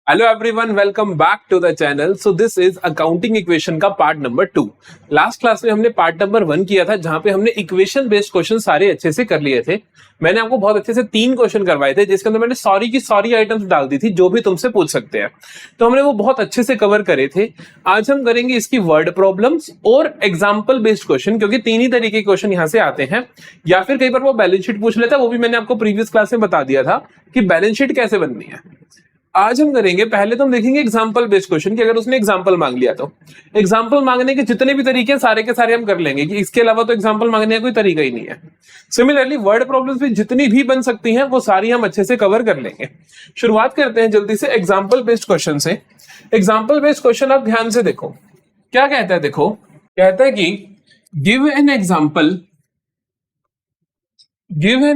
Hello everyone, welcome back to the channel. So this is accounting equation का part number 2। Last class में हमने part number 1 किया था, जहां पे हमने इक्वेशन बेस्ड क्वेश्चन सारे अच्छे से कर लिए थे। मैंने आपको बहुत अच्छे से 3 क्वेश्चन करवाए थे, जिसके अंदर मैंने सॉरी की सॉरी आइटम्स डाल दी थी, जो भी तुमसे पूछ सकते हैं। तो हमने वो बहुत अच्छे से कवर करे थे। आज हम करेंगे इसकी वर्ड प्रॉब्लम्स और एग्जाम्पल बेस्ड क्वेश्चन, क्योंकि 3 ही तरीके के क्वेश्चन यहाँ से आते हैं। या फिर कई बार वो बैलेंस शीट पूछ लेता है, वो भी मैंने आपको प्रीवियस क्लास में बता दिया था कि बैलेंस शीट कैसे बननी है। आज हम करेंगे, पहले तो हम देखेंगे एग्जांपल बेस्ड क्वेश्चन कि अगर उसने एग्जांपल मांग लिया तो एग्जांपल मांगने के जितने भी तरीके हैं सारे के सारे हम कर लेंगे, कि इसके अलावा तो एग्जांपल मांगने का कोई तरीका ही नहीं है। सिमिलरली वर्ड प्रॉब्लम्स भी जितनी भी बन सकती हैं वो सारी हम अच्छे से कवर कर लेंगे। शुरुआत करते हैं जल्दी से एग्जाम्पल बेस्ड क्वेश्चन से। एग्जाम्पल बेस्ड क्वेश्चन आप ध्यान से देखो क्या कहता है। देखो कहता है कि give an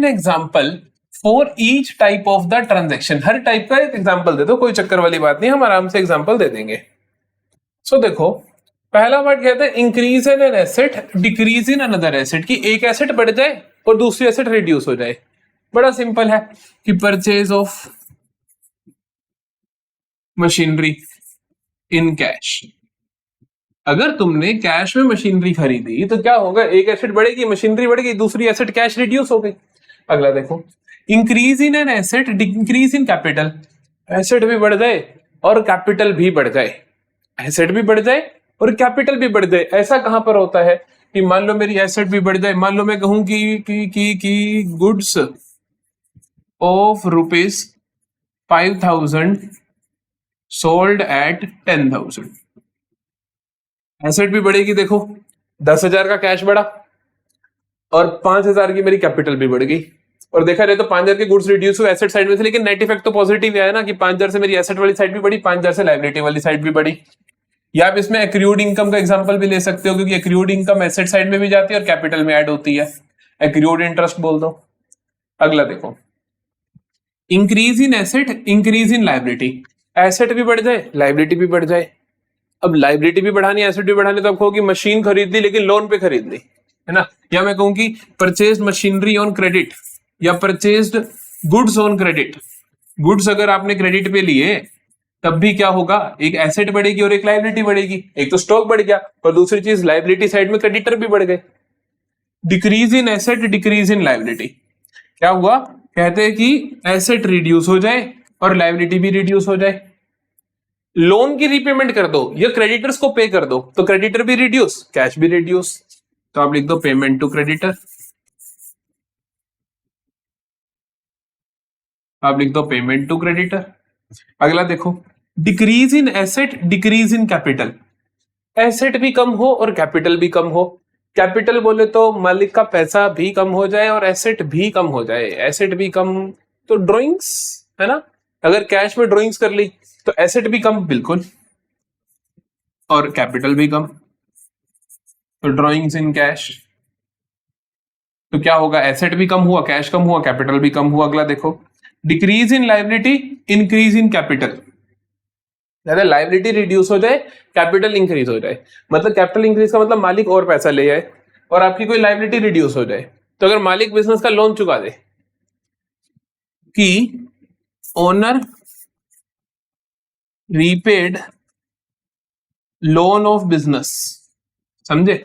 example for each type of the transaction. Her type का एक एग्जाम्पल दे दो, कोई चक्कर वाली बात नहीं, हम आराम से एग्जाम्पल दे देंगे। सो देखो पहला वर्ड कहता है increase in an asset, decrease in another asset, कि एक एसेट बढ़ जाए और दूसरी एसेट रिड्यूस हो जाए। बड़ा सिंपल है कि purchase of machinery in cash. अगर तुमने कैश में मशीनरी खरीदी तो क्या होगा, एक एसेट बढ़ेगी, मशीनरी बढ़ेगी, दूसरी एसेट कैश रिड्यूस हो गई। अगला देखो increase in an asset, decrease in capital. Asset भी बढ़ जाए और कैपिटल भी बढ़ जाए, एसेट भी बढ़ जाए और कैपिटल भी बढ़ जाए। ऐसा कहां पर होता है कि मान लो मेरी एसेट भी बढ़ जाए, मान लो मैं कहूं कि goods of ₹5,000 sold at 10,000। Asset भी बढ़ेगी, देखो 10,000 का कैश बढ़ा और 5,000 की मेरी कैपिटल भी बढ़ गई। और देखा जाए तो 5,000 के गुड्स रिड्यूस हुए एसेट साइड में से, लेकिन नेट इफेक्ट तो पॉजिटिव आया ना, कि 5,000 से मेरी एसेट वाली साइड भी बढ़ी, 5,000 से लायबिलिटी वाली साइड भी बढ़ी। या आप इसमें एक्रूड इनकम का एग्जांपल भी ले सकते हो, क्योंकि एक्रूड इनकम एसेट साइड में भी जाती है और कैपिटल में ऐड होती है। एक्रूड इंटरेस्ट बोल दो। अगला देखो increase in asset, increase in liability. Asset भी बढ़ जाए, लायबिलिटी भी बढ़ जाए। अब लायबिलिटी भी बढ़ानी, एसेट भी बढ़ानी, तो आप कहो कि मशीन खरीद ली लेकिन लोन पे खरीद ली, है ना। या मैं कहूं कि परचेज मशीनरी ऑन क्रेडिट या purchased goods on credit. Goods अगर आपने क्रेडिट पे लिए तब भी क्या होगा, एक एसेट बढ़ेगी और एक लायबिलिटी बढ़ेगी। एक तो स्टॉक बढ़ गया और दूसरी चीज लायबिलिटी साइड में क्रेडिटर भी बढ़ गए। Decrease in asset, decrease in liability, क्या हुआ, कहते हैं कि एसेट रिड्यूस हो जाए और लायबिलिटी भी रिड्यूस हो जाए। लोन की रीपेमेंट कर दो या क्रेडिटर्स को पे कर दो तो क्रेडिटर भी रिड्यूस, कैश भी रिड्यूस। तो आप लिख दो पेमेंट टू क्रेडिटर, आप लिख दो पेमेंट टू क्रेडिटर। अगला देखो decrease in asset, decrease in capital. Asset भी कम हो और कैपिटल भी कम हो। कैपिटल बोले तो मालिक का पैसा भी कम हो जाए और एसेट भी कम हो जाए। एसेट भी कम तो ड्रॉइंग्स, है ना, अगर कैश में ड्रॉइंग्स कर ली तो एसेट भी कम बिल्कुल और कैपिटल भी कम, तो ड्रॉइंग्स इन कैश। तो क्या होगा, एसेट भी कम हुआ, कैश कम हुआ, कैपिटल भी कम हुआ। अगला देखो decrease in liability, increase in capital. ज्यादा लायबिलिटी रिड्यूस हो जाए, कैपिटल इंक्रीज हो जाए। मतलब कैपिटल इंक्रीज का मतलब मालिक और पैसा ले आए और आपकी कोई लायबिलिटी रिड्यूस हो जाए। तो अगर मालिक बिजनेस का लोन चुका दे कि owner repaid loan of business, समझे,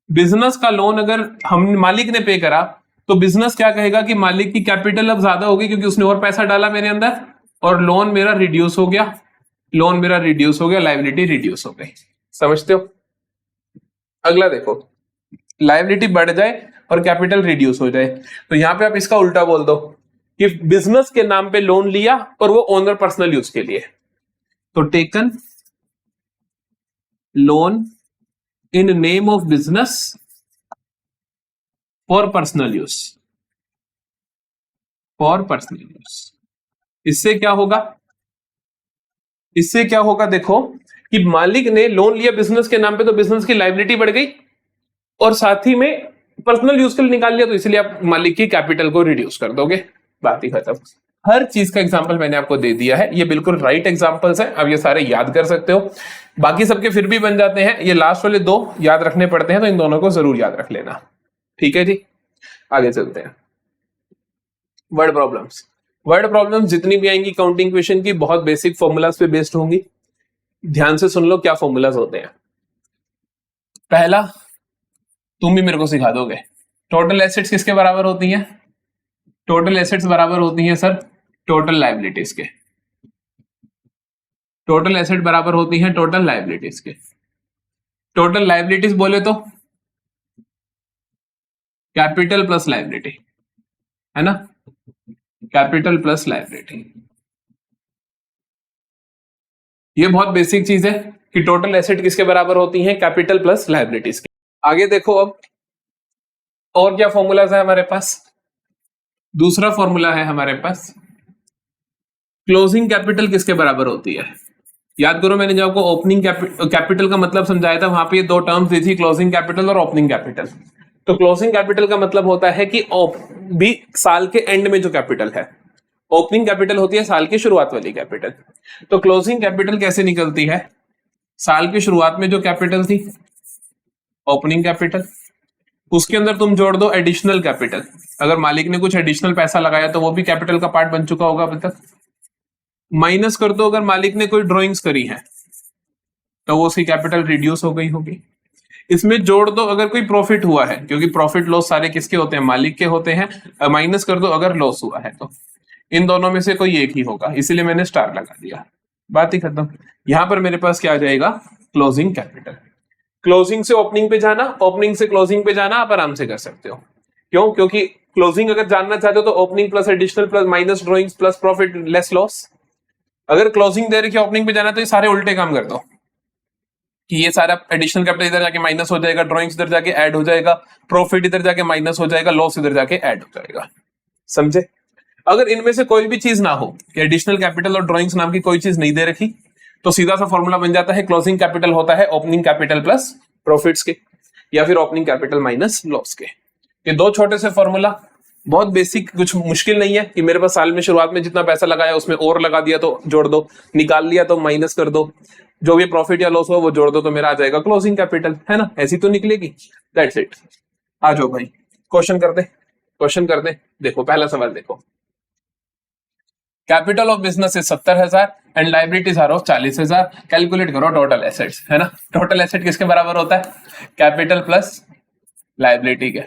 बिजनेस का लोन अगर हम मालिक ने पे करा तो बिजनेस क्या कहेगा कि मालिक की कैपिटल अब ज्यादा होगी क्योंकि उसने और पैसा डाला मेरे अंदर, और लोन मेरा रिड्यूस हो गया, लोन मेरा रिड्यूस हो गया, लायबिलिटी रिड्यूस हो गई। समझते हो। अगला देखो लायबिलिटी बढ़ जाए और कैपिटल रिड्यूस हो जाए, तो यहां पे आप इसका उल्टा बोल दो कि बिजनेस के नाम पे लोन लिया और वो ओनर पर्सनल यूज के लिए, तो taken loan in name of business for personal use, for personal use. इससे क्या होगा, इससे क्या होगा, देखो कि मालिक ने लोन लिया बिजनेस के नाम पे तो बिजनेस की लायबिलिटी बढ़ गई और साथ ही में पर्सनल यूज के लिए निकाल लिया, तो इसलिए आप मालिक की कैपिटल को रिड्यूस कर दोगे, बात ही खत्म। हर चीज का एग्जांपल मैंने आपको दे दिया है, ये बिल्कुल राइट एग्जांपल्स हैं, अब ये सारे याद कर सकते हो। बाकी सबके फिर भी बन जाते हैं, ये लास्ट वाले 2 याद रखने पड़ते हैं, तो इन दोनों को जरूर याद रख लेना। ठीक है जी, आगे चलते हैं। Word problems. वर्ड प्रॉब्लम जितनी भी आएंगी काउंटिंग क्वेश्चन की बहुत बेसिक फॉर्मूलाज पे बेस्ड होंगी। ध्यान से सुन लो क्या फॉर्मूलाज होते हैं। पहला तुम भी मेरे को सिखा दोगे, टोटल एसेट्स किसके बराबर होती हैं? टोटल एसेट्स बराबर होती हैं सर टोटल लायबिलिटीज के। टोटल एसेट बराबर होती हैं टोटल लायबिलिटीज के। टोटल लायबिलिटीज बोले तो कैपिटल प्लस लायबिलिटी, है ना, कैपिटल प्लस लायबिलिटी। ये बहुत बेसिक चीज है कि टोटल एसेट किसके बराबर होती हैं? कैपिटल प्लस लायबिलिटीज के। आगे देखो अब और क्या फॉर्मूलाज है हमारे पास। दूसरा फॉर्मूला है हमारे पास क्लोजिंग कैपिटल किसके बराबर होती है। याद करो मैंने जो आपको ओपनिंग कैपिटल का मतलब समझाया था, वहां पे दो टर्म्स दी थी, क्लोजिंग कैपिटल और ओपनिंग कैपिटल। तो क्लोजिंग कैपिटल का मतलब होता है कि भी साल के एंड में जो कैपिटल है, ओपनिंग कैपिटल होती है साल की शुरुआत वाली कैपिटल। तो क्लोजिंग कैपिटल कैसे निकलती है? साल की शुरुआत में जो कैपिटल थी ओपनिंग कैपिटल, उसके अंदर तुम जोड़ दो एडिशनल कैपिटल। अगर मालिक ने कुछ एडिशनल पैसा लगाया तो वो भी कैपिटल का पार्ट बन चुका होगा अभी तक। माइनस कर दो अगर मालिक ने कोई ड्राइंग्स करी है तो वो उसकी कैपिटल रिड्यूस हो गई होगी। इसमें जोड़ दो अगर कोई प्रॉफिट हुआ है, क्योंकि प्रॉफिट लॉस सारे किसके होते हैं? मालिक के होते हैं। माइनस कर दो अगर लॉस हुआ है तो इन दोनों में से कोई एक ही होगा, इसीलिए मैंने स्टार लगा दिया, बात ही खत्म। यहां पर मेरे पास क्या आ जाएगा? Closing capital. क्लोजिंग से ओपनिंग पे जाना, ओपनिंग से क्लोजिंग पे जाना आप आराम से कर सकते हो। क्यों? क्योंकि क्लोजिंग अगर जानना चाहते हो तो opening plus additional plus minus drawings plus profit less loss. अगर क्लोजिंग दे रखी है ओपनिंग पे जाना तो ये सारे उल्टे काम कर दो कि ये सारा एडिशनल कैपिटल इधर जाके माइनस हो जाएगा, ड्रॉइंग्स इधर जाके ऐड हो जाएगा, प्रॉफिट इधर जाके माइनस हो जाएगा, लॉस इधर जाके ऐड हो जाएगा। समझे? अगर इनमें से कोई भी चीज ना हो कि एडिशनल कैपिटल और ड्रॉइंग्स नाम की कोई चीज नहीं दे रखी, तो सीधा सा फॉर्मूला बन जाता है क्लोजिंग कैपिटल होता है ओपनिंग कैपिटल प्लस प्रॉफिट्स के, या फिर ओपनिंग कैपिटल माइनस लॉस के। ये दो छोटे से फॉर्मूला, बहुत बेसिक, कुछ मुश्किल नहीं है कि मेरे पास साल में शुरुआत में जितना पैसा लगाया उसमें और लगा दिया तो जोड़ दो, निकाल लिया तो माइनस कर दो, जो भी प्रॉफिट या लॉस हो वो जोड़ दो तो मेरा आ जाएगा क्लोजिंग कैपिटल, है ना। ऐसी तो निकलेगी। That's it. आ जाओ भाई क्वेश्चन कर दे। देखो पहला सवाल देखो, capital of business is 70,000 and liabilities are of 40,000। Calculate करो टोटल एसेट्स, है ना। टोटल एसेट किसके बराबर होता है? कैपिटल प्लस लाइबिलिटी के।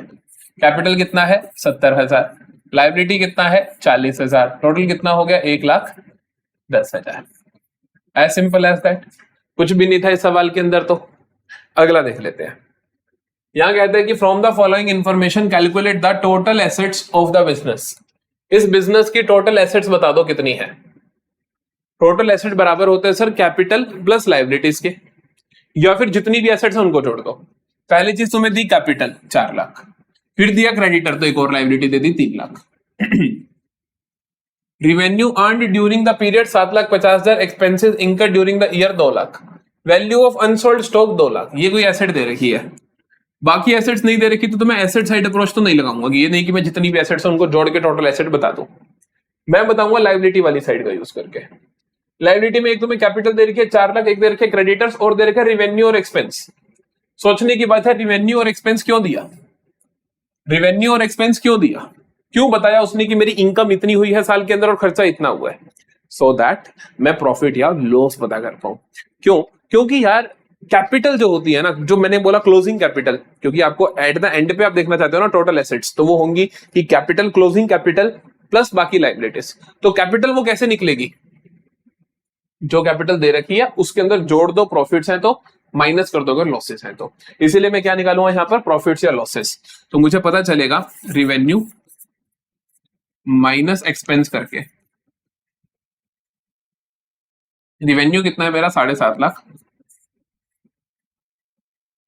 कैपिटल कितना है? 70,000। लाइबिलिटी कितना है? 40,000। टोटल कितना हो गया? 1,10,000। As simple as that. कुछ भी नहीं था इस सवाल के अंदर। तो अगला देख लेते हैं। यहां कहते हैं कि from the following information calculate the total assets of the business. इस बिजनेस की टोटल एसेट्स बता दो कितनी है। टोटल एसेट बराबर होते हैं सर कैपिटल प्लस लाइबिलिटीज के, या फिर जितनी भी एसेट्स है उनको जोड़ दो। पहली चीज तुम्हें दी कैपिटल 4 लाख, फिर दिया क्रेडिटर तो एक और liability they the 3 lakh. Revenue earned during the period 7,50,000, expenses incurred during the year 2 lakh, value of unsold stock 2 lakh. ये कोई एसेट दे रखी है, बाकी एसेट्स नहीं दे रखी तो मैं एसेट साइड अप्रोच तो नहीं लगाऊंगा। ये नहीं कि मैं जितनी भी एसेट्स हैं उनको जोड़ के टोटल एसेट बता दूं, मैं बताऊंगा लाइबिलिटी वाली साइड का यूज करके। लाइबिलिटी में एक तुम्हें कैपिटल दे रखी है 4 लाख, एक दे रखे क्रेडिटर्स और दे रखा है रिवेन्यू और एक्सपेंस। सोचने की बात है रिवेन्यू और एक्सपेंस क्यों दिया, रिवेन्यू और एक्सपेंस क्यों दिया, क्यों बताया उसने कि मेरी इनकम इतनी हुई है साल के अंदर और खर्चा इतना हुआ है, सो दैट मैं प्रॉफिट या लॉस पता कर पाऊं। क्यों? क्योंकि यार कैपिटल जो होती है ना, जो मैंने बोला क्लोजिंग कैपिटल, क्योंकि आपको एट द एंड पे आप देखना चाहते हो ना टोटल एसेट्स, तो वो होंगी कि कैपिटल क्लोजिंग कैपिटल प्लस बाकी लायबिलिटीज। तो कैपिटल वो कैसे निकलेगी? जो कैपिटल दे रखी है उसके अंदर जोड़ दो, प्रॉफिट्स हैं तो माइनस कर दो अगर लॉसेस हैं तो। इसीलिए मैं क्या निकालूंगा यहाँ पर? प्रॉफिट्स या लॉसेस। तो मुझे पता चलेगा रिवेन्यू माइनस एक्सपेंस करके। रिवेन्यू कितना है मेरा? 7.5 लाख।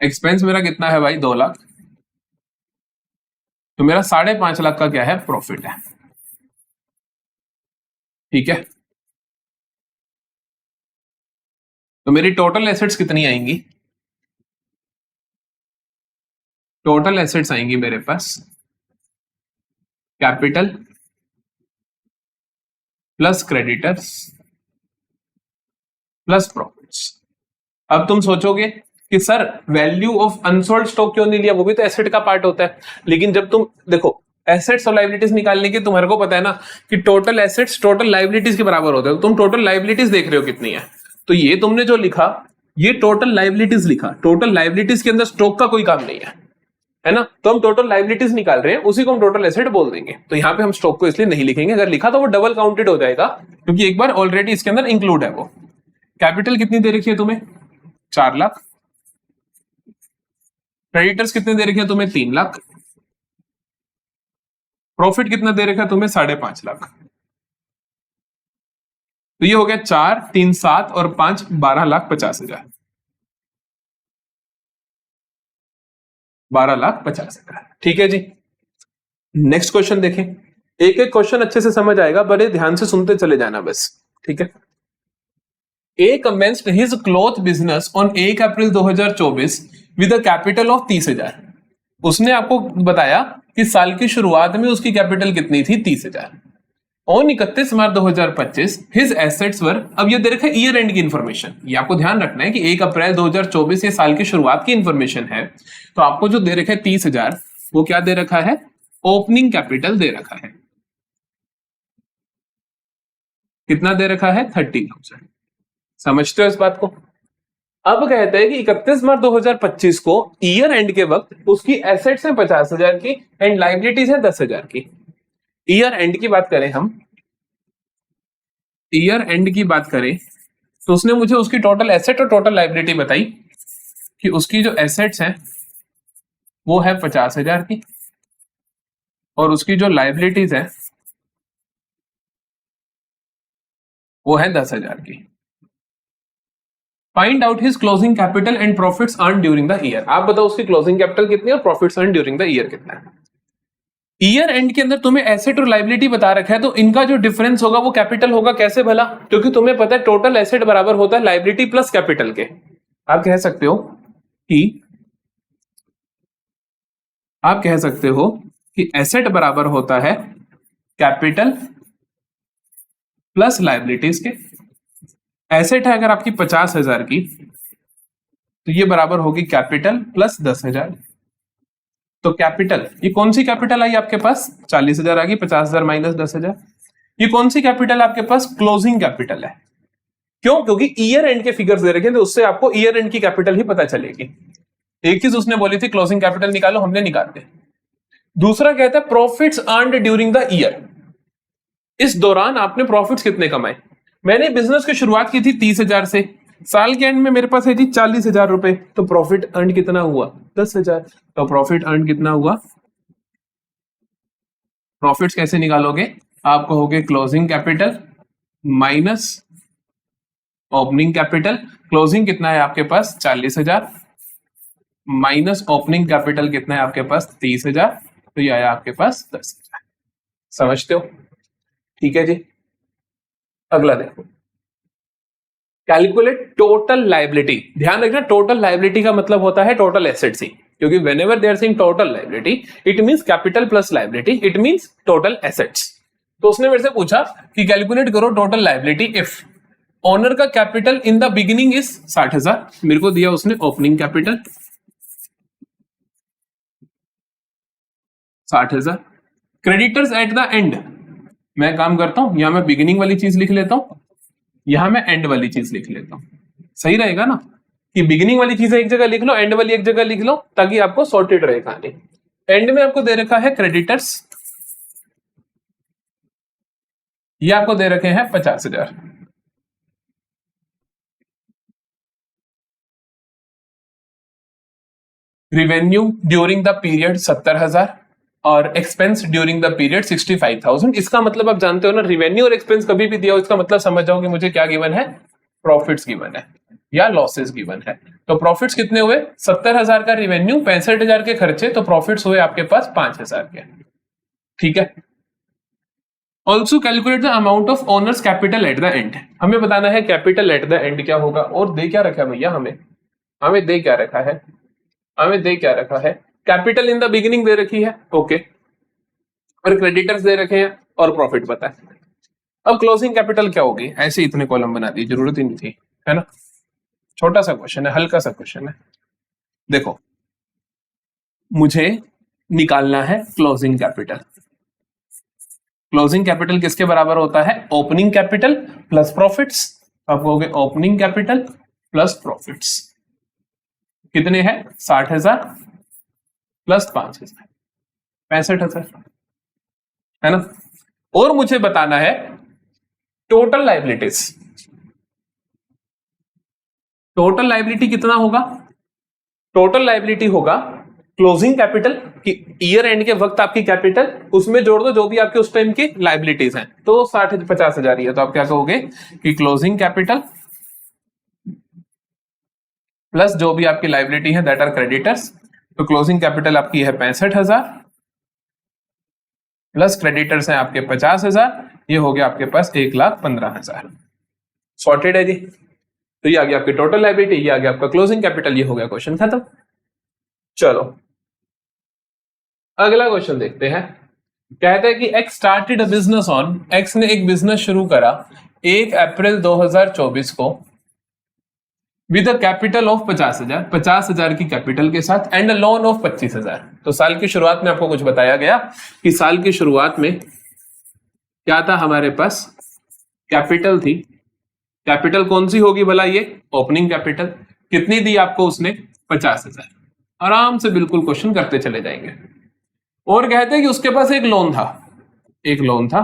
एक्सपेंस मेरा कितना है भाई? 2 लाख। तो मेरा 5.5 लाख का क्या है? प्रॉफिट है। ठीक है, तो मेरी टोटल एसेट्स कितनी आएंगी? टोटल एसेट्स आएंगी मेरे पास capital plus creditors plus profits. अब तुम सोचोगे कि sir value of unsold stock क्यों नहीं लिया, वो भी तो एसेट का पार्ट होता है। लेकिन जब तुम देखो एसेट्स और लाइबिलिटीज निकालने के तुम्हारे को पता है ना कि टोटल एसेट्स टोटल लाइबिलिटीज के बराबर होता है, तो तुम टोटल लाइबिलिटीज देख रहे हो कितनी है, तो ये तुमने जो लिखा ये टोटल लाइबिलिटीज लिखा, टोटल लाइबिलिटीज के अंदर स्टॉक का कोई काम नहीं है ना, तो हम टोटल लाइबिलिटीज निकाल रहे हैं, उसी को हम टोटल एसेट बोल देंगे। तो यहाँ पे हम स्टॉक को इसलिए नहीं लिखेंगे, अगर लिखा तो वो डबल काउंटेड हो जाएगा क्योंकि एक बार ऑलरेडी इसके अंदर इंक्लूड है वो। कैपिटल कितनी दे रखी है तुम्हें 4 लाख, क्रेडिटर्स कितने दे रखे हैं तुम्हें 3 लाख, प्रॉफिट कितना दे रखा है तुम्हें 5.5 लाख। तो ये हो गया 4 3 7 और 5 12,50,000, 12,50,000। ठीक है जी, नेक्स्ट क्वेश्चन देखें। एक एक क्वेश्चन अच्छे से समझ आएगा, बड़े ध्यान से सुनते चले जाना बस। ठीक है। A commenced his cloth business on 1 April 2024 with a capital of 30,000। उसने आपको बताया कि साल की शुरुआत में उसकी कैपिटल कितनी थी 30,000। ऑन 31 मार्च 2025 हिज एसेट्स वर, अब ये दे रखा है ईयर एंड की इंफॉर्मेशन, ये आपको ध्यान रखना है कि 1 अप्रैल 2024 ये साल की शुरुआत की इंफॉर्मेशन है, तो आपको जो दे रखा है 30,000 वो क्या दे रखा है, ओपनिंग कैपिटल दे रखा है। कितना दे रखा है 30,000। समझते हो इस बात को। अब कहते हैं कि 31 मार्च 2025 को ईयर एंड के वक्त उसकी एसेट्स है 50,000 की एंड लाइबिलिटीज है 10,000 की। ईयर एंड की बात करें हम, ईयर एंड की बात करें तो उसने मुझे उसकी टोटल एसेट और टोटल लाइबिलिटी बताई कि उसकी जो एसेट्स हैं वो है 50,000 की और उसकी जो लाइबिलिटीज है वो है 10,000 की। Find out his closing capital and profits earn during the year. आप बताओ उसकी क्लोजिंग कैपिटल कितनी है और profits earn during the year कितना है। ईयर एंड के अंदर तुम्हें एसेट और लाइबिलिटी बता रखा है, तो इनका जो डिफरेंस होगा वो कैपिटल होगा। कैसे भला? क्योंकि तुम्हें पता है टोटल एसेट बराबर होता है लाइबिलिटी प्लस कैपिटल के। आप कह सकते हो कि एसेट बराबर होता है कैपिटल प्लस लाइबिलिटीज के। एसेट है अगर आपकी 50,000 की तो ये बराबर होगी कैपिटल प्लस 10,000। तो कैपिटल, ये कौन सी कैपिटल आई आपके पास 40,000 आ गई, 50,000 माइनस 10,000। ये कौन सी कैपिटल आपके पास क्लोजिंग कैपिटल है। क्यों? क्योंकि ईयर एंड के फिगर्स दे रखे हैं तो उससे आपको ईयर एंड की कैपिटल ही पता चलेगी। एक चीज उसने बोली थी क्लोजिंग कैपिटल निकालो, हमने निकाल दिया। दूसरा कहता है profits earned during the year. इस दौरान आपने प्रॉफिट्स कितने कमाए। मैंने बिजनेस की शुरुआत की थी 30,000 से, साल के एंड में मेरे पास है जी 40,000 रुपए, तो प्रॉफिट अर्न कितना हुआ 10,000। तो प्रॉफिट अर्न कितना हुआ, प्रॉफिट्स कैसे निकालोगे, आप कहोगे closing capital minus opening capital. Closing कितना है आपके पास 40,000 माइनस ओपनिंग कैपिटल कितना है आपके पास 30,000, तो ये आया आपके पास 10,000। समझते हो? ठीक है जी। अगला देखो, कैलकुलेट टोटल लाइबिलिटी। ध्यान रखना टोटल लाइबिलिटी का मतलब होता है टोटल एसेट्स ही, क्योंकि whenever they are saying total liability it means capital plus liability, it means total assets. तो उसने मेरे से पूछा कि कैलकुलेट करो टोटल लाइबिलिटी इफ ओनर का capital in the beginning is 60,000, मेरे को दिया उसने opening capital 60,000, creditors at the end. मैं काम करता हूं यहां मैं बिगिनिंग वाली चीज लिख लेता हूं, यहां मैं एंड वाली चीज लिख लेता हूं। सही रहेगा ना कि बिगिनिंग वाली चीजें एक जगह लिख लो, एंड वाली एक जगह लिख लो, ताकि आपको सॉर्टेड रहे कहानी। एंड में आपको दे रखा है क्रेडिटर्स, ये आपको दे रखे हैं 50,000। रिवेन्यू ड्यूरिंग द पीरियड 70,000 और एक्सपेंस ड्यूरिंग द पीरियड 65,000। इसका मतलब आप जानते हो ना, रिवेन्यू और एक्सपेंस कभी भी दिया हो इसका मतलब समझ जाओ कि मुझे क्या गिवन है, प्रॉफिट्स गिवन है या लॉसेस गिवन है। तो प्रॉफिट्स कितने हुए 70,000 का रिवेन्यू, 65,000 के खर्चे, तो प्रॉफिट्स हुए आपके पास 5,000 के। ठीक है। Also calculate the amount of owners capital eight the and. हमें बताना है कैपिटल एट द एंड क्या होगा। और दे क्या रखा है भैया, हमें दे क्या रखा है, हमें दे क्या रखा है, capital in the beginning they रखी है, ओके, और क्रेडिटर्स दे रखे हैं और प्रॉफिट पता है। अब क्लोजिंग कैपिटल क्या होगी, ऐसे इतने कॉलम बना दी, जरूरत ही नहीं थी, है ना। छोटा सा क्वेश्चन है, हल्का सा क्वेश्चन है। देखो मुझे निकालना है क्लोजिंग कैपिटल, क्लोजिंग कैपिटल किसके बराबर होता है? Opening capital plus profits. आप कहोगे ओपनिंग कैपिटल प्लस प्रॉफिट्स कितने हैं? 60,000 प्लस 5,000 65,000, है ना। और मुझे बताना है टोटल लाइबिलिटीज। टोटल लाइबिलिटी कितना होगा? टोटल लाइबिलिटी होगा क्लोजिंग कैपिटल की ईयर एंड के वक्त आपकी कैपिटल, उसमें जोड़ दो जो भी आपके उस टाइम की लाइबिलिटीज हैं, तो 50,000 ही है। तो आप क्या कहोगे कि क्लोजिंग कैपिटल प्लस जो भी आपकी लाइबिलिटी है दैट आर क्रेडिटर्स। तो क्लोजिंग कैपिटल आपकी है 65,000 प्लस क्रेडिटर्स हैं आपके 50,000, ये हो गया आपके पास 1,15,000। सॉर्टेड है जी। तो ये आ गया आपकी टोटल लाइबिलिटी, ये आ गया आपका क्लोजिंग कैपिटल, ये हो गया क्वेश्चन खत्म। चलो अगला क्वेश्चन देखते हैं। कहते हैं कि x started a business on, x ने एक बिजनेस शुरू करा 1 अप्रैल 2024 को विद अ कैपिटल ऑफ 50,000 की कैपिटल के साथ एंड अ लोन ऑफ 25,000। तो साल की शुरुआत में आपको कुछ बताया गया कि साल की शुरुआत में क्या था हमारे पास? कैपिटल थी। कैपिटल कौन सी होगी भला? ये ओपनिंग कैपिटल। कितनी दी आपको उसने? 50,000। आराम से बिल्कुल क्वेश्चन करते चले जाएंगे। और कहते हैं कि उसके पास एक लोन था, एक लोन था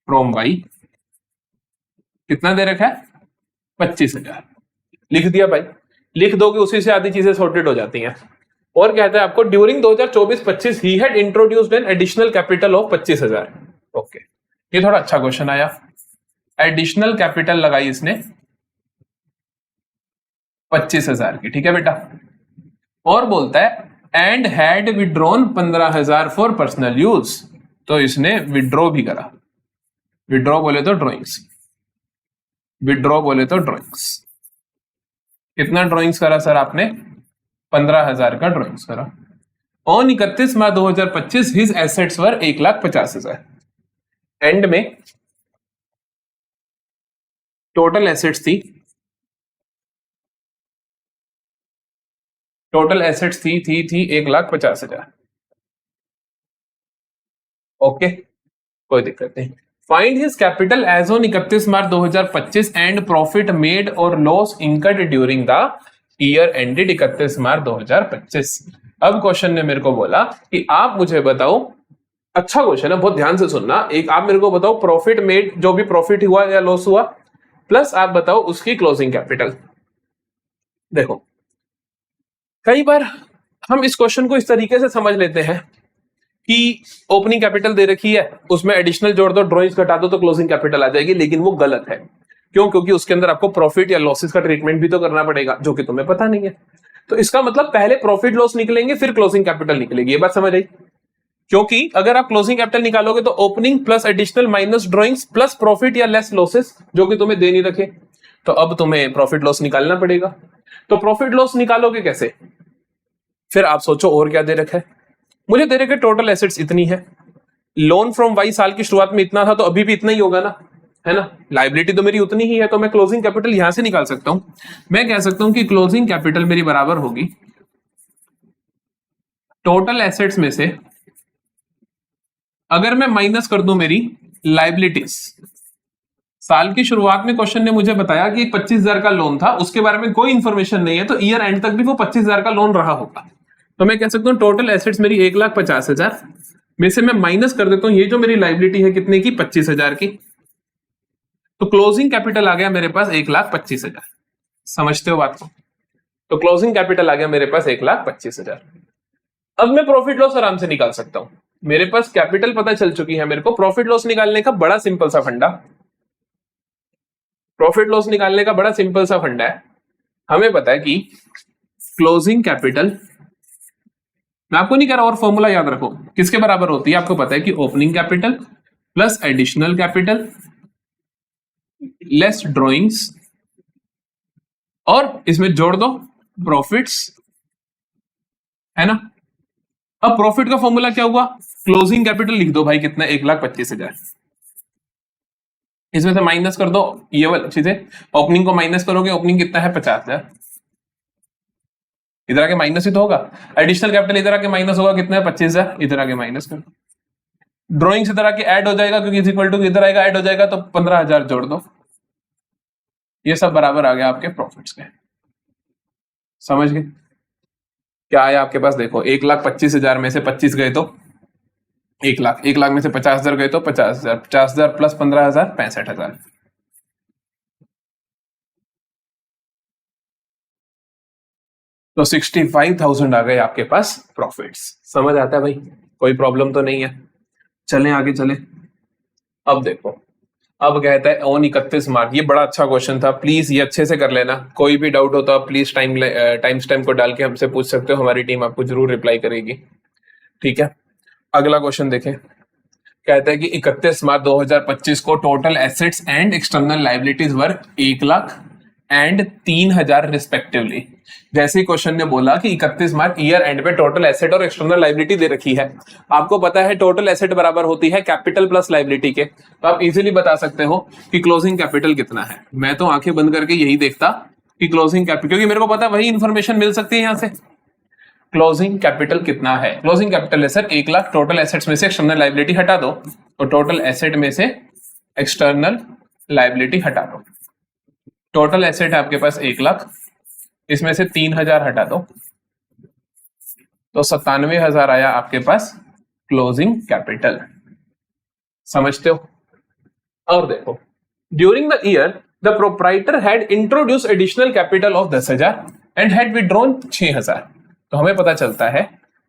फ्रॉम वाई। कितना दे रखा है? 25,000। लिख दिया भाई, लिख दोगे उसी से आधी चीजें सॉर्टेड हो जाती हैं। और कहता है आपको during 2024-25 he had introduced an additional capital of 25,000। Okay, ये थोड़ा अच्छा क्वेश्चन आया। एडिशनल कैपिटल लगाई इसने 25,000 की, ठीक है बेटा। और बोलता है and had withdrawn 15,000 for personal use. तो इसने विड्रॉ भी करा। विड्रॉ बोले तो ड्रॉइंग्स, विड्रॉ बोले तो ड्रॉइंग्स। कितना ड्रॉइंग्स करा सर आपने? 15,000 का ड्रॉइंग्स करा। On 31 March 2025 his assets were 1,50,000। End में टोटल एसेट्स थी, टोटल एसेट्स थी 1,50,000। ओके, कोई दिक्कत नहीं। Find his capital as on 31 March 2025 and profit made और loss incurred during the year ended 31 March 2025। अब क्वेश्चन ने मेरे को बोला कि आप मुझे बताओ, अच्छा क्वेश्चन है, बहुत ध्यान से सुनना। एक आप मेरे को बताओ प्रॉफिट मेड, जो भी प्रॉफिट हुआ या लॉस हुआ, प्लस आप बताओ उसकी क्लोजिंग कैपिटल। देखो कई बार हम इस क्वेश्चन को इस तरीके से समझ लेते हैं कि ओपनिंग कैपिटल दे रखी है, उसमें एडिशनल जोड़ दो, ड्रॉइंग्स घटा दो तो क्लोजिंग कैपिटल आ जाएगी। लेकिन वो गलत है। क्यों? क्योंकि उसके अंदर आपको प्रॉफिट या लॉसेस का ट्रीटमेंट भी तो करना पड़ेगा, जो कि तुम्हें पता नहीं है। तो इसका मतलब पहले प्रॉफिट लॉस निकलेंगे, फिर क्लोजिंग कैपिटल निकलेगी। ये बात समझ आई? क्योंकि अगर आप क्लोजिंग कैपिटल निकालोगे तो opening plus additional minus drawings plus profit या लेस लॉसेस, जो कि तुम्हें दे नहीं रखे, तो अब तुम्हें प्रॉफिट लॉस निकालना पड़ेगा। तो प्रॉफिट लॉस निकालोगे कैसे? फिर आप सोचो और क्या दे रखा है। मुझे दे रखे टोटल एसेट्स इतनी है, लोन फ्रॉम वाई साल की शुरुआत में इतना था, तो अभी भी इतना ही होगा ना, है ना। लाइबिलिटी तो मेरी उतनी ही है, तो मैं क्लोजिंग कैपिटल यहां से निकाल सकता हूं। मैं कह सकता हूं कि क्लोजिंग कैपिटल मेरी बराबर होगी टोटल एसेट्स में से, अगर मैं माइनस कर दूं मेरी लाइबिलिटीज। साल की शुरुआत में क्वेश्चन ने मुझे बताया कि 25,000 का लोन था, उसके बारे में कोई इंफॉर्मेशन नहीं है, तो ईयर एंड तक भी वो 25,000 का लोन रहा होगा। तो मैं कह सकता हूं टोटल एसेट्स मेरी 1,50,000 में से मैं माइनस कर देता हूं ये जो मेरी लाइबिलिटी है कितने की? 25,000 की। तो क्लोजिंग कैपिटल आ गया मेरे पास 1,25,000। समझते हो बात को? तो क्लोजिंग कैपिटल आ गया मेरे पास 1,25,000। अब मैं प्रॉफिट लॉस आराम से निकाल सकता हूं। मेरे पास कैपिटल पता चल चुकी है, मेरे को प्रॉफिट लॉस निकालने का बड़ा सिंपल सा फंडा, प्रॉफिट लॉस निकालने का बड़ा सिंपल सा फंडा है। हमें पता है कि क्लोजिंग कैपिटल, मैं आपको नहीं कह रहा, और फॉर्मूला याद रखो, किसके बराबर होती है? आपको पता है कि opening capital plus additional capital less drawings, और इसमें जोड़ दो प्रॉफिट्स, है ना। अब प्रॉफिट का फॉर्मूला क्या हुआ? क्लोजिंग कैपिटल लिख दो भाई, कितना? 1,25,000। इसमें से माइनस कर दो ये वाली चीजें, ओपनिंग को माइनस करोगे, ओपनिंग कितना है? 50,000। इधर आके माइनस ही तो होगा। एडिशनल कैपिटल इधर आके माइनस होगा, कितना है? 25,000। इधर आके माइनस कर दो। ड्रॉइंग्स इधर आके ऐड हो जाएगा क्योंकि इज इक्वल टू इधर आएगा, ऐड हो जाएगा, तो 15,000 जोड़ दो, ये सब बराबर आ गया आपके प्रॉफिट्स के। समझ गए क्या आया आपके पास? देखो 1,25,000 में से 25 गए तो 1,00,000, 1,00,000 में से 50,000 गए तो 50,000, 50,000 प्लस 15,000 65,000। तो 65,000 आ गए आपके पास प्रॉफिट्स। समझ आता है भाई? कोई प्रॉब्लम तो नहीं है? चलें आगे चलें। अब देखो, अब कहता है ऑन 31 मार्च, ये बड़ा अच्छा क्वेश्चन था, प्लीज ये अच्छे से कर लेना। कोई भी डाउट हो तो आप प्लीज टाइम स्टैम्प को डाल के हमसे पूछ सकते हो, हमारी टीम आपको जरूर रिप्लाई करेगी। ठीक है, अगला क्वेश्चन देखें। कहता है कि 31 मार्च 2025 को total assets and external liabilities were 1,00,000 and 3,000 respectively. जैसे क्वेश्चन ने बोला कि 31 मार्च ईयर एंड पे टोटल एसेट और एक्सटर्नल लाइबिलिटी दे रखी है, आपको पता है टोटल एसेट बराबर होती है कैपिटल प्लस लाइबिलिटी के, तो आप इजीली बता सकते हो कि क्लोजिंग कैपिटल कितना है। मैं तो आंखें बंद करके यही देखता कि क्लोजिंग कैपिटल, क्योंकि मेरे को पता है वही इंफॉर्मेशन मिल सकती है यहां से। क्लोजिंग कैपिटल कितना है? क्लोजिंग कैपिटल है सर 1,00,000, टोटल एसेट्स में से एक्सटर्नल लाइबिलिटी हटा दो, तो टोटल एसेट में से एक्सटर्नल लाइबिलिटी हटा दो। टोटल एसेट है आपके पास 1,00,000, इसमें से 3,000 हटा दो, तो 97,000 आया आपके पास क्लोजिंग कैपिटल। समझते हो? और देखो, during the year the proprietor had introduce additional capital of 10,000 and had withdrawn 6,000। तो हमें पता चलता है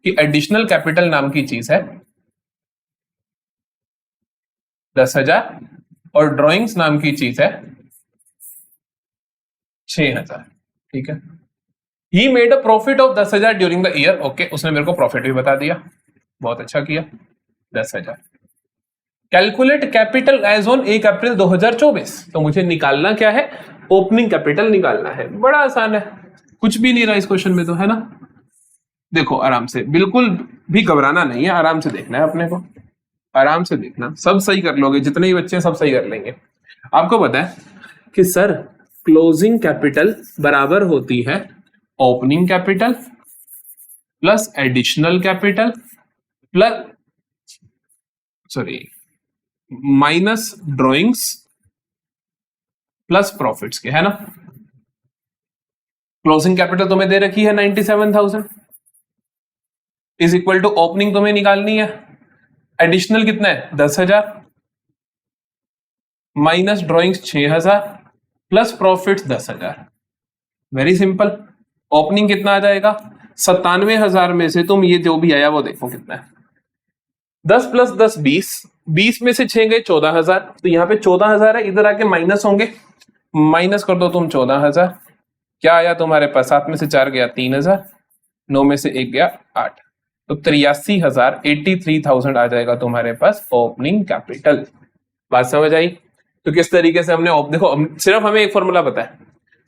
कि एडिशनल कैपिटल नाम की चीज है 10,000 और ड्रॉइंग्स नाम की चीज है 6,000। ठीक है, he made a profit of 10,000 during the year. Okay, उसने मेरे को प्रॉफिट भी बता दिया, बहुत अच्छा किया। 10,000। Calculate capital as on 1 April 2024। तो मुझे निकालना क्या है? ओपनिंग कैपिटल निकालना है। बड़ा आसान है, कुछ भी नहीं रहा इस क्वेश्चन में तो, है ना? देखो आराम से, बिल्कुल भी घबराना नहीं है, आराम से देखना है अपने को, आराम से देखना, सब सही कर लोगे, जितने भी बच्चे हैं सब सही कर लेंगे। आपको पता है कि सर क्लोजिंग कैपिटल बराबर होती है opening capital plus additional capital plus minus drawings plus profits के, है ना? क्लोजिंग कैपिटल तुम्हें दे रखी है 97,000 इज इक्वल टू ओपनिंग तुम्हें निकालनी है, एडिशनल कितना है 10,000 minus drawings 6,000 plus profits 10,000। Very simple. Opening कितना आ जाएगा? 97,000 में से तुम ये जो भी आया वो देखो कितना है, 10 प्लस 10 20, 20 में से 6 गए 14,000, तो यहाँ पे 14,000 है, इधर आके माइनस होंगे, माइनस कर दो तुम 14,000, क्या आया तुम्हारे पास? 7 में से 4 गया 3,000, 9 में से 1 गया 8, तो 83,000 83,000 आ जाएगा तुम्हारे पास ओपनिंग कैपिटल। बात समझ आई? तो किस तरीके से हमने देखो, सिर्फ हमें एक फॉर्मूला पता है,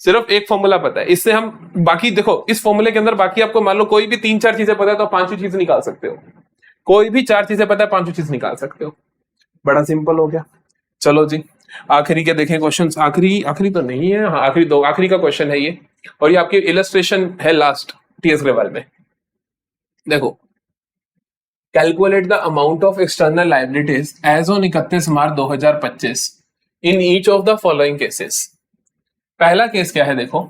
सिर्फ एक फॉर्मूला पता है, इससे हम बाकी देखो इस फॉर्मूले के अंदर बाकी आपको मान लो कोई भी 3-4 चीजें पता है तो 5वीं चीज निकाल सकते हो, कोई भी 4 चीजें पता है 5वीं चीज निकाल सकते हो। बड़ा सिंपल हो गया। चलो जी, आखिरी के देखें क्वेश्चन। आखिरी तो नहीं है, हाँ आखिरी का क्वेश्चन है ये, और ये आपकी इलस्ट्रेशन है लास्ट टीएस लेवल में। देखो, calculate the amount of external liabilities as on 31 March 2025 in each of the following cases. पहला केस क्या है? देखो,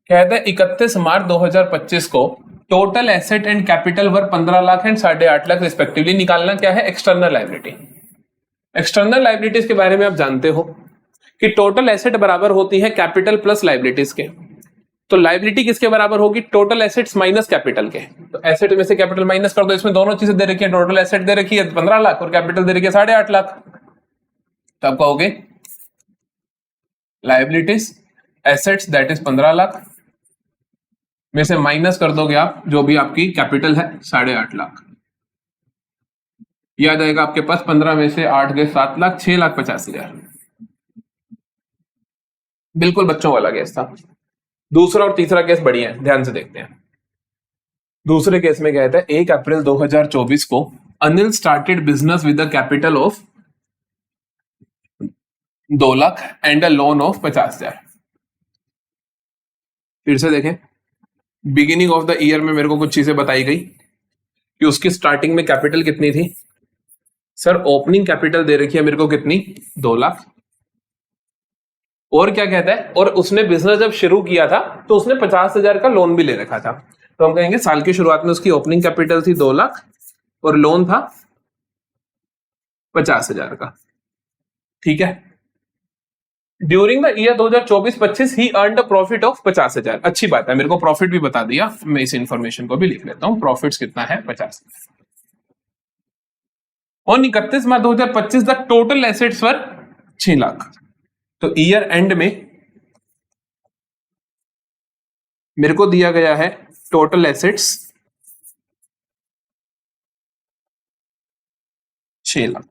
कहता है 31 मार्च 2025 को total asset and capital were 15 lakh and 8.5 lakh respectively. निकालना क्या है? External liability. एक्सटर्नल लायबिलिटीज के बारे में आप जानते हो कि टोटल एसेट बराबर होती है कैपिटल प्लस लायबिलिटीज के, तो लायबिलिटी किसके बराबर होगी? टोटल एसेट्स माइनस कैपिटल के। तो एसेट में से कैपिटल माइनस कर दो, इसमें दोनों चीजें दे रखी है, टोटल एसेट दे रखी है 15 लाख और कैपिटल दे रखी है 8.5 लाख, तो आप कहोगे liabilities assets that is 15 lakh में से माइनस कर दोगे आप जो भी आपकी कैपिटल है 8.5 लाख, यह आ जाएगा आपके पास 15 में से 8 गए 7 लाख, 6,50,000। बिल्कुल बच्चों वाला केस था। दूसरा और तीसरा केस बढ़िया है, ध्यान से देखते हैं। दूसरे केस में कहता है 1 अप्रैल 2024 को Anil started business with a capital of 2 lakh and a loan of 50,000। फिर से देखें, बिगिनिंग ऑफ द ईयर में मेरे को कुछ चीजें बताई गई कि उसकी स्टार्टिंग में कैपिटल कितनी थी सर ओपनिंग कैपिटल दे रखी है मेरे को कितनी, 2 लाख। और क्या कहता है, और उसने बिजनेस जब शुरू किया था तो उसने 50,000 का लोन भी ले रखा था। तो हम कहेंगे साल की शुरुआत में उसकी ओपनिंग कैपिटल थी 2 लाख और लोन था 50,000 का। ठीक है। During the year 2024-25 he earned a profit of 50,000। अच्छी बात है, मेरे को प्रॉफिट भी बता दिया, मैं इस इंफॉर्मेशन को भी लिख लेता हूं। प्रॉफिट्स कितना है, 50। और 31 मार्च 2025 द टोटल एसेट्स वर 6 लाख। तो ईयर एंड में मेरे को दिया गया है टोटल एसेट्स 6 लाख।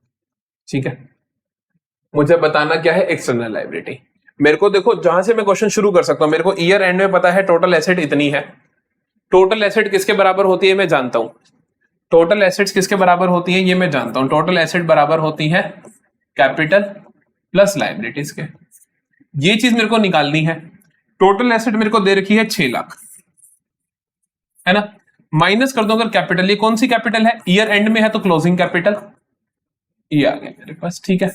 ठीक है। मुझे बताना क्या है, एक्सटर्नल लायबिलिटी। मेरे को देखो जहां से मैं क्वेश्चन शुरू कर सकता हूं, मेरे को ईयर एंड में पता है टोटल एसेट इतनी है। टोटल एसेट किसके बराबर होती है मैं जानता हूं। टोटल एसेट्स किसके बराबर होती है ये मैं जानता हूं। टोटल एसेट बराबर होती है कैपिटल प्लस लायबिलिटीज के। ये चीज मेरे को निकालनी है। टोटल एसेट मेरे को दे रखी है 6 लाख, है ना। माइनस कर दो अगर कैपिटल, ये कौन सी कैपिटल है, ईयर एंड में है तो क्लोजिंग कैपिटल, ये आ गया मेरे पास। ठीक है।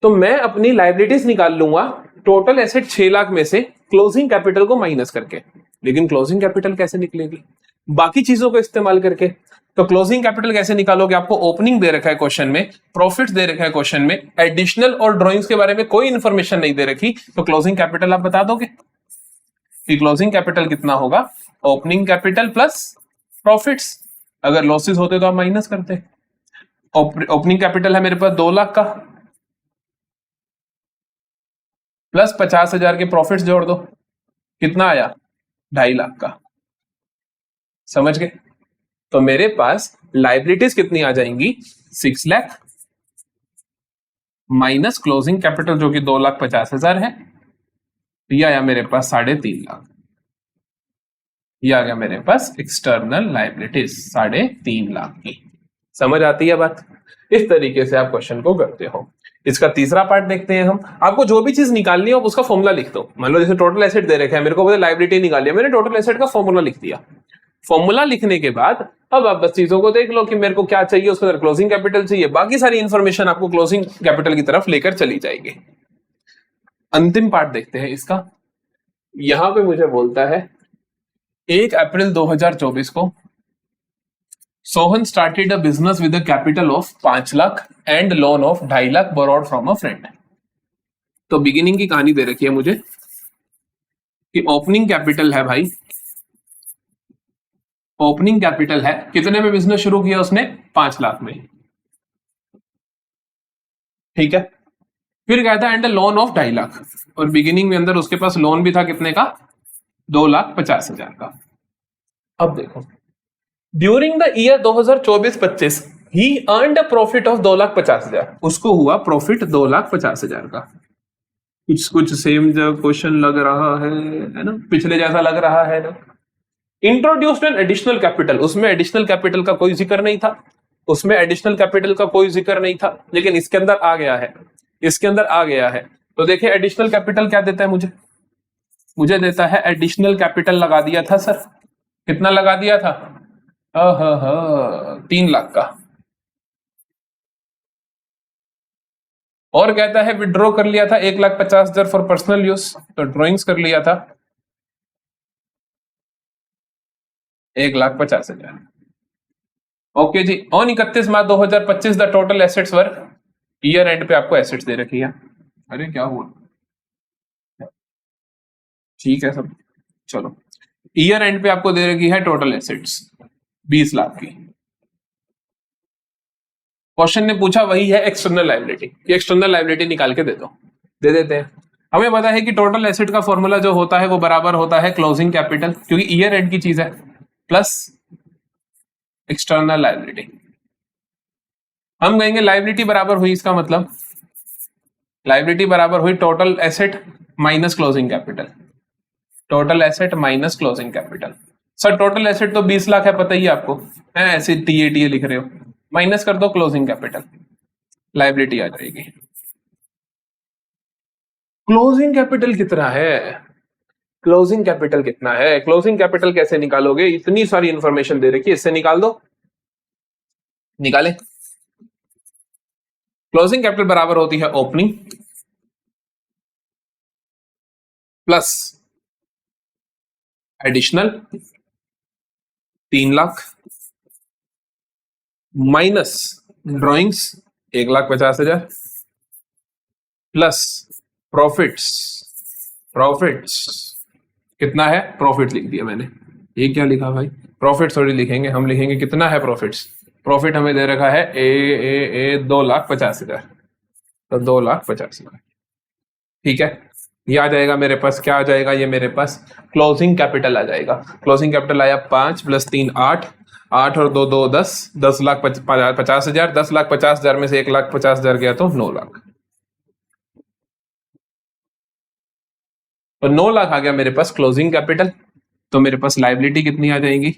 तो मैं अपनी लायबिलिटीज निकाल लूंगा टोटल एसेट 6 लाख में से क्लोजिंग कैपिटल को माइनस करके। लेकिन क्लोजिंग कैपिटल कैसे निकलेगी, बाकी चीजों को इस्तेमाल करके। तो क्लोजिंग कैपिटल कैसे निकालोगे, आपको ओपनिंग दे रखा है क्वेश्चन में, प्रॉफिट्स दे रखा है क्वेश्चन में, एडिशनल और ड्रॉइंग्स के बारे में कोई इंफॉर्मेशन नहीं दे रखी, तो क्लोजिंग कैपिटल आप बता दोगे कि क्लोजिंग कैपिटल कितना होगा, ओपनिंग कैपिटल प्लस प्रॉफिट्स। अगर लॉसेस होते तो आप माइनस करते। ओपनिंग कैपिटल है मेरे पास 2 लाख का, प्लस 50,000 के प्रॉफिट्स जोड़ दो, कितना आया, 2.5 लाख का। समझ गए। तो मेरे पास लायबिलिटीज कितनी आ जाएंगी, 6 लाख माइनस क्लोजिंग कैपिटल जो कि 2,50,000 है, ये आया मेरे पास 3.5 लाख। ये आ गया मेरे पास एक्सटर्नल लायबिलिटीज 3.5 लाख की। समझ आती है बात। इस तरीके से आप क्वेश्चन को करते हो। इसका तीसरा पार्ट देखते हैं हम। आपको जो भी चीज निकालनी है उसका फॉर्मूला लिख दो। मान लो जैसे टोटल एसेट दे रखा है, मेरे को बोले लायबिलिटी निकाली है, मैंने टोटल एसेट का फॉर्मूला लिख दिया। फॉर्मूला लिखने के बाद अब आप बस चीजों को देख लो कि मेरे को क्या चाहिए, उसके अंदर क्लोजिंग कैपिटल चाहिए, बाकी सारी इंफॉर्मेशन आपको क्लोजिंग कैपिटल की तरफ लेकर चली जाएगी। अंतिम पार्ट देखते हैं इसका। यहां पे मुझे बोलता है 1 अप्रैल 2024 को Sohan started a business with a capital of 5 lakh and loan of 2.5 lakh borrowed from a friend. तो बिगिनिंग की कहानी दे रखी है मुझे कि ओपनिंग कैपिटल है भाई, ओपनिंग कैपिटल है, कितने में बिजनेस शुरू किया उसने, 5 लाख में। ठीक है। फिर कहता है एंड लोन ऑफ 2.5 लाख, और बिगिनिंग में अंदर उसके पास लोन भी था कितने का, 2,50,000 का। अब देखो during the year 2024-25 he earned a profit of 2,50,000। उसको हुआ प्रॉफिट 2,50,000 का। कुछ कुछ सेम जो क्वेश्चन लग रहा है ना, पिछले जैसा लग रहा है ना। इंट्रोड्यूस्ड एन एडिशनल कैपिटल, उसमें एडिशनल कैपिटल का कोई जिक्र नहीं था, उसमें एडिशनल कैपिटल का कोई जिक्र नहीं था, लेकिन इसके अंदर आ गया है, इसके अंदर आ गया है। तो देखिए एडिशनल कैपिटल क्या देता है मुझे देता है एडिशनल कैपिटल लगा दिया था सर, कितना लगा दिया था, 3 लाख का। और कहता है विड्रॉ कर लिया था 1,50,000 फॉर पर्सनल यूज, तो ड्रॉइंग्स कर लिया था 1,50,000। ओके जी। On 31 March 2025 the total assets were, year end पे आपको एसेट्स दे रखी है। अरे क्या हुआ, ठीक है सब, चलो ईयर एंड पे आपको दे रखी है टोटल एसेट्स 20 लाख की। क्वेश्चन ने पूछा वही है एक्सटर्नल लायबिलिटी, कि एक्सटर्नल लायबिलिटी निकाल के दे दो, दे देते हैं। हमें पता है कि टोटल एसेट का फॉर्मूला जो होता है वो बराबर होता है क्लोजिंग कैपिटल, क्योंकि ईयर एंड की चीज है, प्लस एक्सटर्नल लायबिलिटी। हम कहेंगे लायबिलिटी बराबर हुई, इसका मतलब लायबिलिटी बराबर हुई total asset minus closing capital, total asset minus closing capital. Sir total asset तो 20 लाख है, पता ही है आपको, है ऐसे टीए लिख रहे हो, माइनस कर दो क्लोजिंग कैपिटल, लायबिलिटी आ जाएगी। क्लोजिंग कैपिटल कितना है, क्लोजिंग कैपिटल कितना है, क्लोजिंग कैपिटल कैसे निकालोगे, इतनी सारी इंफॉर्मेशन दे रखी है, इससे निकाल दो। निकाले। क्लोजिंग कैपिटल बराबर होती है opening plus additional 3 lakh minus drawings 1,50,000 plus profits. Profits कितना है? प्रॉफिट लिख दिया मैंने। ये क्या लिखा भाई? प्रॉफिट थोड़ी लिखेंगे, हम लिखेंगे कितना है प्रॉफिट्स। प्रॉफिट हमें दे रखा है ए 2,50,000, तो 2,50,000। ठीक है, ये आ जाएगा मेरे पास। क्या आ जाएगा? ये मेरे पास क्लोजिंग कैपिटल आ जाएगा। क्लोजिंग कैपिटल आया 5 + 3 8, 8 और 2 2 10, 10,50,000। 10,50,000 में से 1,50,000 गया तो 9 लाख, तो 9 लाख आ गया मेरे पास क्लोजिंग कैपिटल। तो मेरे पास लाइबिलिटी कितनी आ जाएंगी?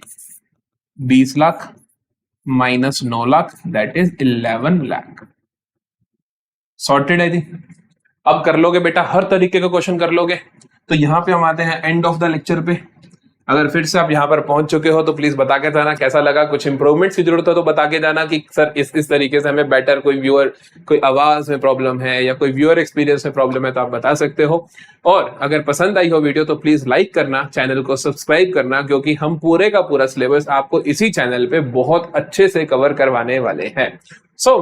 20 lakh minus 9 lakh, that is 11 lakh. Sorted है जी। अब कर लोगे बेटा, हर तरीके का क्वेश्चन कर लोगे। तो यहां पे हम आते हैं एंड ऑफ द लेक्चर पे। अगर फिर से आप यहां पर पहुंच चुके हो तो प्लीज बता के जाना कैसा लगा। कुछ इंप्रूवमेंट्स की जरूरत हो तो बता के जाना कि सर इस तरीके से हमें बेटर, कोई व्यूअर कोई आवाज में प्रॉब्लम है या कोई व्यूअर एक्सपीरियंस में प्रॉब्लम है तो आप बता सकते हो। और अगर पसंद आई हो वीडियो तो प्लीज लाइक करना, चैनल को सब्सक्राइब करना, क्योंकि हम पूरे का पूरा सिलेबस आपको इसी चैनल पे बहुत अच्छे से कवर करवाने वाले हैं।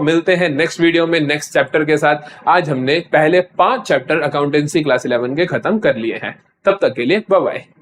मिलते हैं नेक्स्ट वीडियो में नेक्स्ट चैप्टर के साथ। आज हमने पहले 5 चैप्टर अकाउंटेंसी क्लास 11 के खत्म कर लिए हैं। तब तक के लिए बाय बाय।